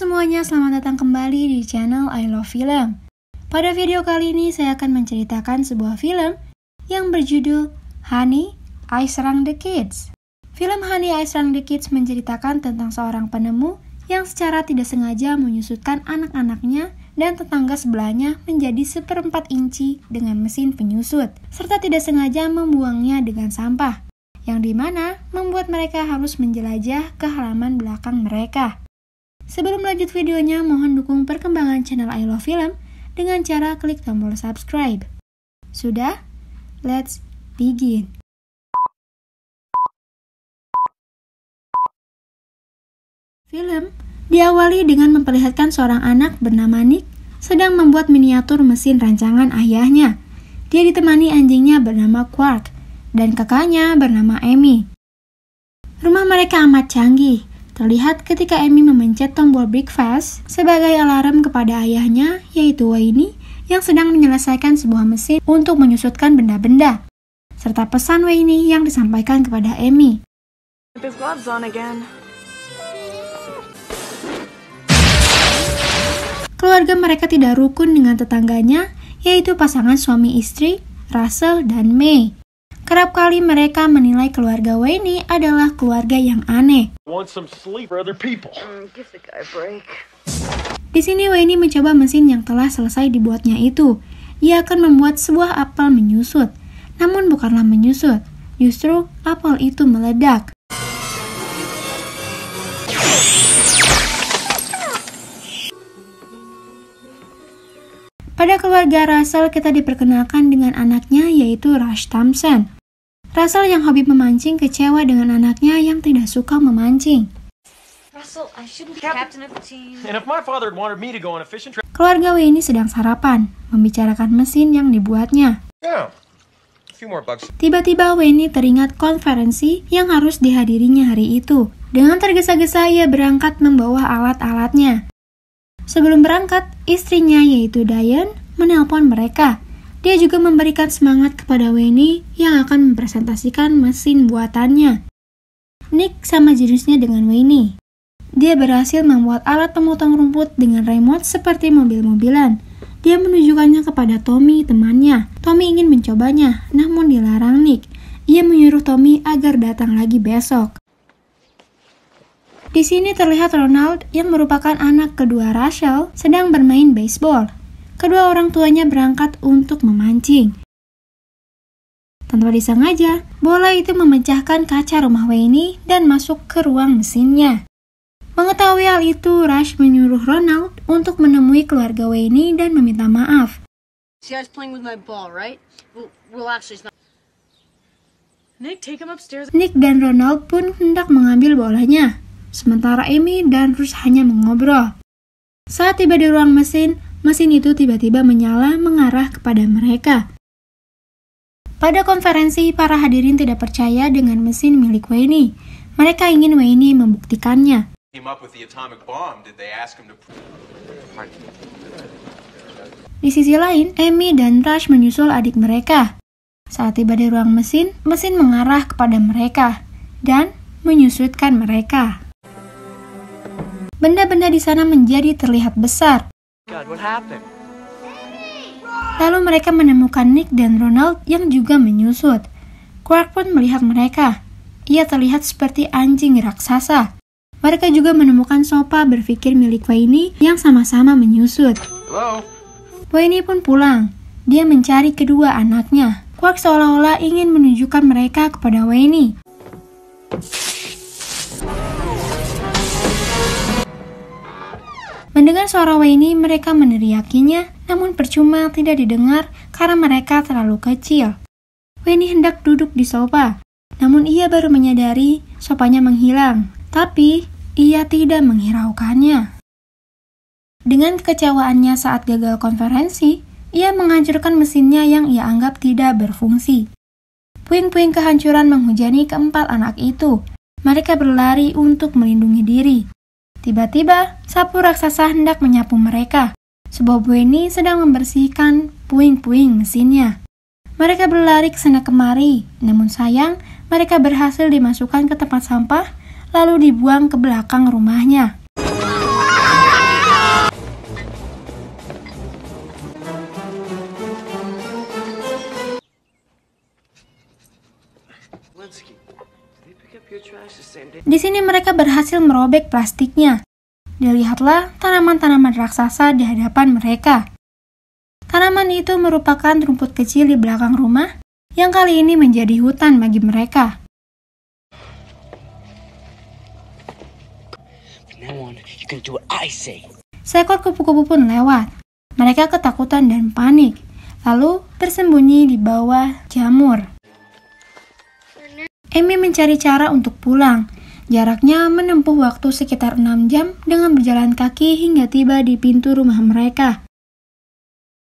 semuanya, selamat datang kembali di channel I Love Film. Pada video kali ini saya akan menceritakan sebuah film yang berjudul Honey, I Shrunk the Kids. Film Honey, I Shrunk the Kids menceritakan tentang seorang penemu yang secara tidak sengaja menyusutkan anak-anaknya dan tetangga sebelahnya menjadi 1/4 inci dengan mesin penyusut, serta tidak sengaja membuangnya dengan sampah, yang dimana membuat mereka harus menjelajah ke halaman belakang mereka. Sebelum lanjut videonya, mohon dukung perkembangan channel I Love Film dengan cara klik tombol subscribe. Sudah? Let's begin. Film diawali dengan memperlihatkan seorang anak bernama Nick sedang membuat miniatur mesin rancangan ayahnya. Dia ditemani anjingnya bernama Quark dan kakaknya bernama Amy. Rumah mereka amat canggih. Terlihat ketika Amy memencet tombol breakfast sebagai alarm kepada ayahnya, yaitu Wayne, yang sedang menyelesaikan sebuah mesin untuk menyusutkan benda-benda, serta pesan Wayne yang disampaikan kepada Amy. Keluarga mereka tidak rukun dengan tetangganya, yaitu pasangan suami istri, Russell dan May. Kerap kali mereka menilai keluarga Wayne adalah keluarga yang aneh. Di sini Wayne mencoba mesin yang telah selesai dibuatnya itu. Ia akan membuat sebuah apel menyusut. Namun bukanlah menyusut, justru apel itu meledak. Pada keluarga Russell, kita diperkenalkan dengan anaknya, yaitu Rush Thompson. Russell yang hobi memancing kecewa dengan anaknya yang tidak suka memancing. Keluarga Wayne sedang sarapan, membicarakan mesin yang dibuatnya. Tiba-tiba Wayne teringat konferensi yang harus dihadirinya hari itu. Dengan tergesa-gesa ia berangkat membawa alat-alatnya. Sebelum berangkat, istrinya yaitu Diane menelpon mereka. Dia juga memberikan semangat kepada Wayne yang akan mempresentasikan mesin buatannya. Nick sama jenisnya dengan Wayne. Dia berhasil membuat alat pemotong rumput dengan remote seperti mobil-mobilan. Dia menunjukkannya kepada Tommy, temannya. Tommy ingin mencobanya, namun dilarang Nick. Ia menyuruh Tommy agar datang lagi besok. Di sini terlihat Ronald yang merupakan anak kedua Rachel sedang bermain baseball. Kedua orang tuanya berangkat untuk memancing. Tanpa disengaja, bola itu memecahkan kaca rumah Wayne dan masuk ke ruang mesinnya. Mengetahui hal itu, Rush menyuruh Ronald untuk menemui keluarga Wayne dan meminta maaf. Nick dan Ronald pun hendak mengambil bolanya, sementara Amy dan Rush hanya mengobrol. Saat tiba di ruang mesin itu tiba-tiba menyala mengarah kepada mereka. Pada konferensi, para hadirin tidak percaya dengan mesin milik Wayne. Mereka ingin Wayne membuktikannya. Di sisi lain, Amy dan Rush menyusul adik mereka. Saat tiba di ruang mesin mengarah kepada mereka dan menyusutkan mereka. Benda-benda di sana menjadi terlihat besar. Lalu mereka menemukan Nick dan Ronald yang juga menyusut. Quark pun melihat mereka. Ia terlihat seperti anjing raksasa. Mereka juga menemukan sofa berpikir milik Wayne yang sama-sama menyusut. Wayne pun pulang. Dia mencari kedua anaknya. Quark seolah-olah ingin menunjukkan mereka kepada Wayne. Mendengar suara Wayne, mereka meneriakinya, namun percuma tidak didengar karena mereka terlalu kecil. Wayne hendak duduk di sofa, namun ia baru menyadari sofanya menghilang, tapi ia tidak menghiraukannya. Dengan kekecewaannya saat gagal konferensi, ia menghancurkan mesinnya yang ia anggap tidak berfungsi. Puing-puing kehancuran menghujani keempat anak itu. Mereka berlari untuk melindungi diri. Tiba-tiba, sapu raksasa hendak menyapu mereka. Sebuah Wayne sedang membersihkan puing-puing mesinnya. Mereka berlari ke sana kemari, namun sayang, mereka berhasil dimasukkan ke tempat sampah, lalu dibuang ke belakang rumahnya. mereka berhasil merobek plastiknya. Dilihatlah tanaman-tanaman raksasa di hadapan mereka. Tanaman itu merupakan rumput kecil di belakang rumah yang kali ini menjadi hutan bagi mereka. Seekor kupu-kupu pun lewat. Mereka ketakutan dan panik, lalu bersembunyi di bawah jamur. Amy mencari cara untuk pulang. Jaraknya menempuh waktu sekitar 6 jam dengan berjalan kaki hingga tiba di pintu rumah mereka.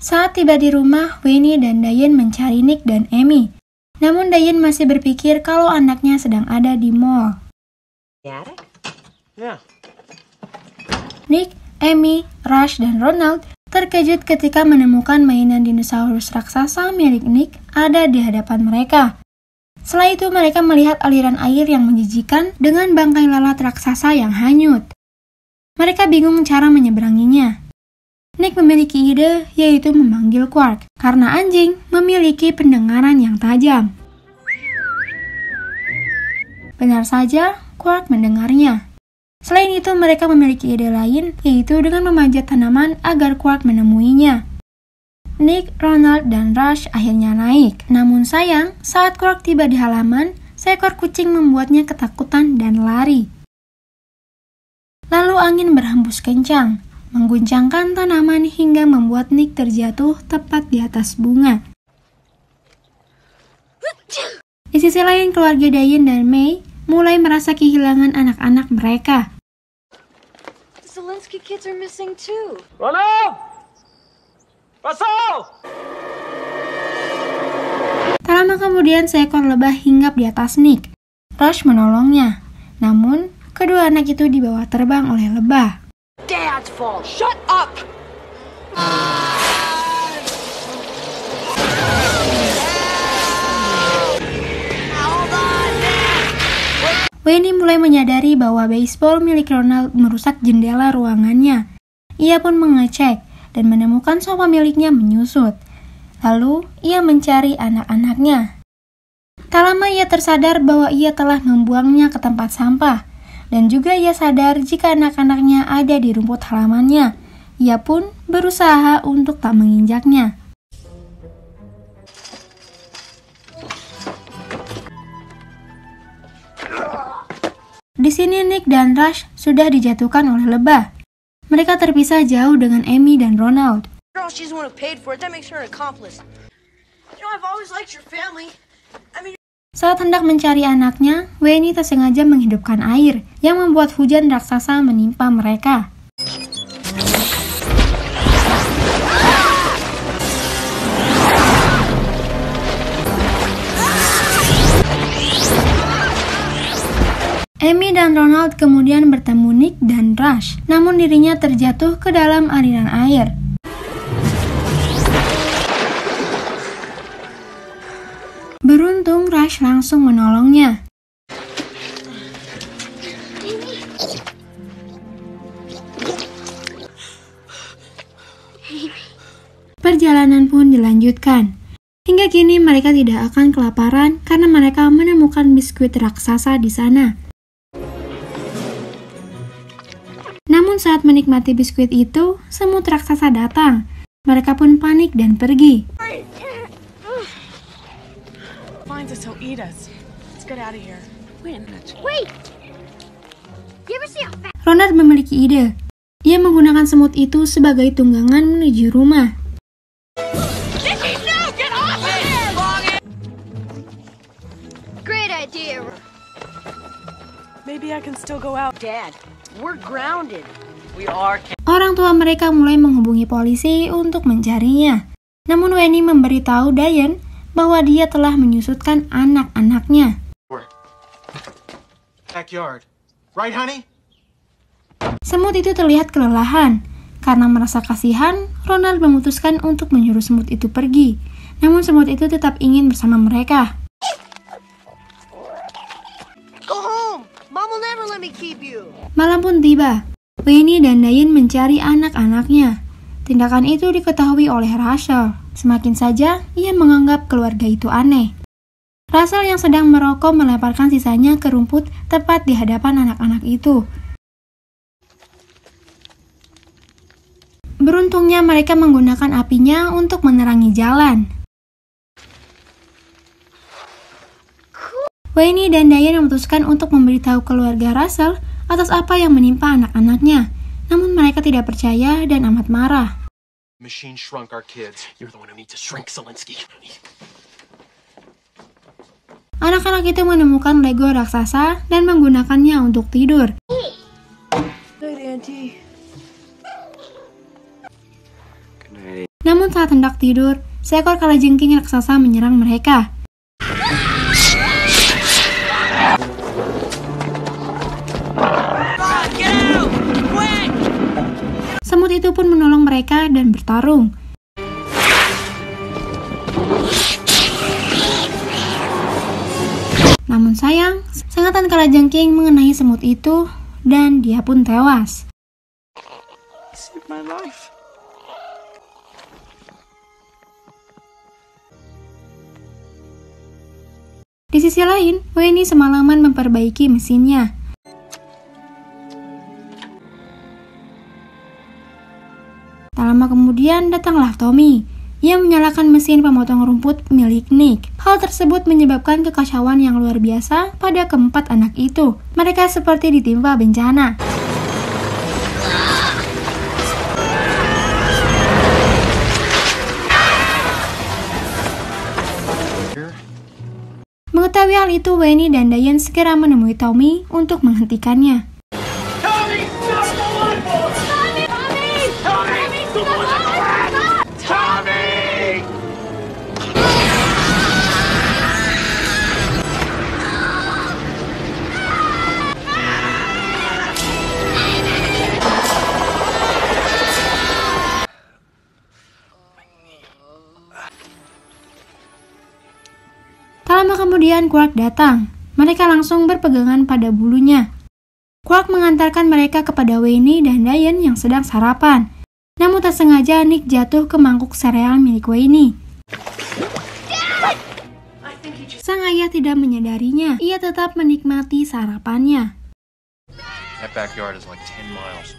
Saat tiba di rumah, Winnie dan Diane mencari Nick dan Amy. Namun Diane masih berpikir kalau anaknya sedang ada di mall. Nick, Amy, Rush, dan Ronald terkejut ketika menemukan mainan dinosaurus raksasa milik Nick ada di hadapan mereka. Setelah itu mereka melihat aliran air yang menjijikan dengan bangkai lalat raksasa yang hanyut. Mereka bingung cara menyeberanginya. Nick memiliki ide, yaitu memanggil Quark, karena anjing memiliki pendengaran yang tajam. Benar saja, Quark mendengarnya. Selain itu, mereka memiliki ide lain, yaitu dengan memanjat tanaman agar Quark menemuinya. Nick, Ronald, dan Rush akhirnya naik. Namun sayang, saat Quark tiba di halaman, seekor kucing membuatnya ketakutan dan lari. Lalu angin berhembus kencang, mengguncangkan tanaman hingga membuat Nick terjatuh tepat di atas bunga. Di sisi lain, keluarga Diane dan May mulai merasa kehilangan anak-anak mereka. The Zelensky kids are missing too. Ronald! Russell! Tak lama kemudian seekor lebah hinggap di atas Nick. Rush menolongnya. Namun, kedua anak itu dibawa terbang oleh lebah. Dad's fault. Shut up! Winnie mulai menyadari bahwa baseball milik Ronald merusak jendela ruangannya. Ia pun mengecek dan menemukan sofa miliknya menyusut. Lalu, ia mencari anak-anaknya. Tak lama ia tersadar bahwa ia telah membuangnya ke tempat sampah. Dan juga ia sadar jika anak-anaknya ada di rumput halamannya. Ia pun berusaha untuk tak menginjaknya. Di sini Nick dan Rush sudah dijatuhkan oleh lebah. Mereka terpisah jauh dengan Amy dan Ronald. Girl, she's the one who paid for it. That makes her an accomplice. You know, I've always liked your family. Saat hendak mencari anaknya, Winnie tersengaja menghidupkan air yang membuat hujan raksasa menimpa mereka. Amy dan Ronald kemudian bertemu Nick dan Rush, namun dirinya terjatuh ke dalam aliran air. Beruntung Rush langsung menolongnya. Perjalanan pun dilanjutkan. Hingga kini mereka tidak akan kelaparan karena mereka menemukan biskuit raksasa di sana. Namun saat menikmati biskuit itu, semut raksasa datang. Mereka pun panik dan pergi. Finds us, he'll eat us. Let's get out of here. Wait a minute. Wait! You ever see a fat... Ronald memiliki ide. Ia menggunakan semut itu sebagai tunggangan menuju rumah. Great idea. Maybe I can still go out. Dad, we're grounded. We are. Orang tua mereka mulai menghubungi polisi untuk mencarinya. Namun Winnie memberitahu Diane bahwa dia telah menyusutkan anak-anaknya. Backyard. Right, honey? Semut itu terlihat kelelahan. Karena merasa kasihan, Ronald memutuskan untuk menyuruh semut itu pergi. Namun semut itu tetap ingin bersama mereka. Go home. Mom will never let me keep you. Malam pun tiba. Winnie dan Diane mencari anak-anaknya. Tindakan itu diketahui oleh Russell. Semakin saja ia menganggap keluarga itu aneh. Russell yang sedang merokok melemparkan sisanya ke rumput tepat di hadapan anak-anak itu. Beruntungnya mereka menggunakan apinya untuk menerangi jalan. Wayne dan Diane memutuskan untuk memberitahu keluarga Russell atas apa yang menimpa anak-anaknya. Namun mereka tidak percaya dan amat marah. Machine shrunk our kids. You're the one who needs to shrink Zelensky. Anak-anak itu menemukan Lego raksasa dan menggunakannya untuk tidur. Good, Auntie. Namun saat hendak tidur, seekor kalajengking raksasa menyerang mereka. Semut itu pun menolong mereka dan bertarung. Namun sayang, sengatan kalajengking mengenai semut itu dan dia pun tewas. Saved my life. Di sisi lain, Wayne semalaman memperbaiki mesinnya. Tak lama kemudian datanglah Tommy. Ia menyalakan mesin pemotong rumput milik Nick. Hal tersebut menyebabkan kekacauan yang luar biasa pada keempat anak itu. Mereka seperti ditimpa bencana. Mengetahui hal itu, Wayne dan Diane segera menemui Tommy untuk menghentikannya. Tak lama kemudian Quark datang. Mereka langsung berpegangan pada bulunya. Quark mengantarkan mereka kepada Wayne dan Diane yang sedang sarapan. Namun tak sengaja Nick jatuh ke mangkuk sereal milik Wayne. Sang ayah tidak menyadarinya. Ia tetap menikmati sarapannya. That backyard is like 10 miles.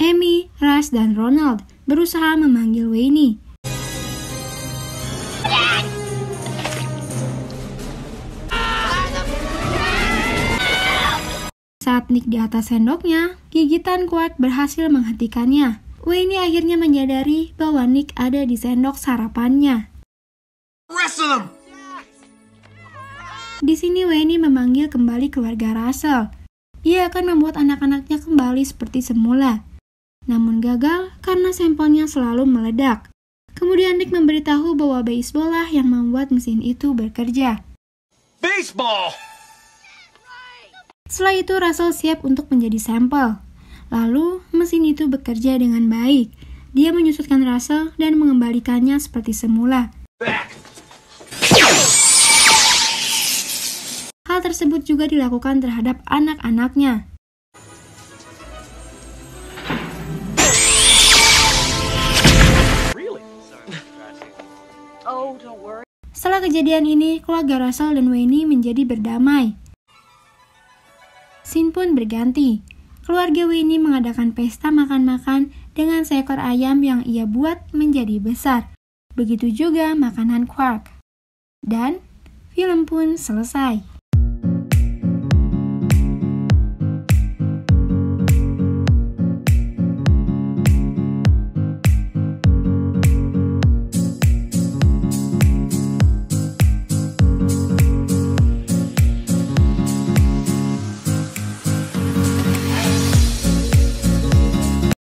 Amy, Russ, dan Ronald berusaha memanggil Wayne. Saat Nick di atas sendoknya, gigitan Quark berhasil menghentikannya. Wayne akhirnya menyadari bahwa Nick ada di sendok sarapannya. Di sini Wayne memanggil kembali keluarga Russell. Ia akan membuat anak-anaknya kembali seperti semula. Namun gagal karena sampelnya selalu meledak. Kemudian Nick memberitahu bahwa baseball lah yang membuat mesin itu bekerja. Baseball! Setelah itu Russell siap untuk menjadi sampel. Lalu mesin itu bekerja dengan baik. Dia menyusutkan Russell dan mengembalikannya seperti semula. Hal tersebut juga dilakukan terhadap anak-anaknya. Oh, don't worry. Setelah kejadian ini, keluarga Russell dan Wayne menjadi berdamai. Scene pun berganti. Keluarga Wayne mengadakan pesta makan-makan dengan seekor ayam yang ia buat menjadi besar. Begitu juga makanan Quark. Dan film pun selesai.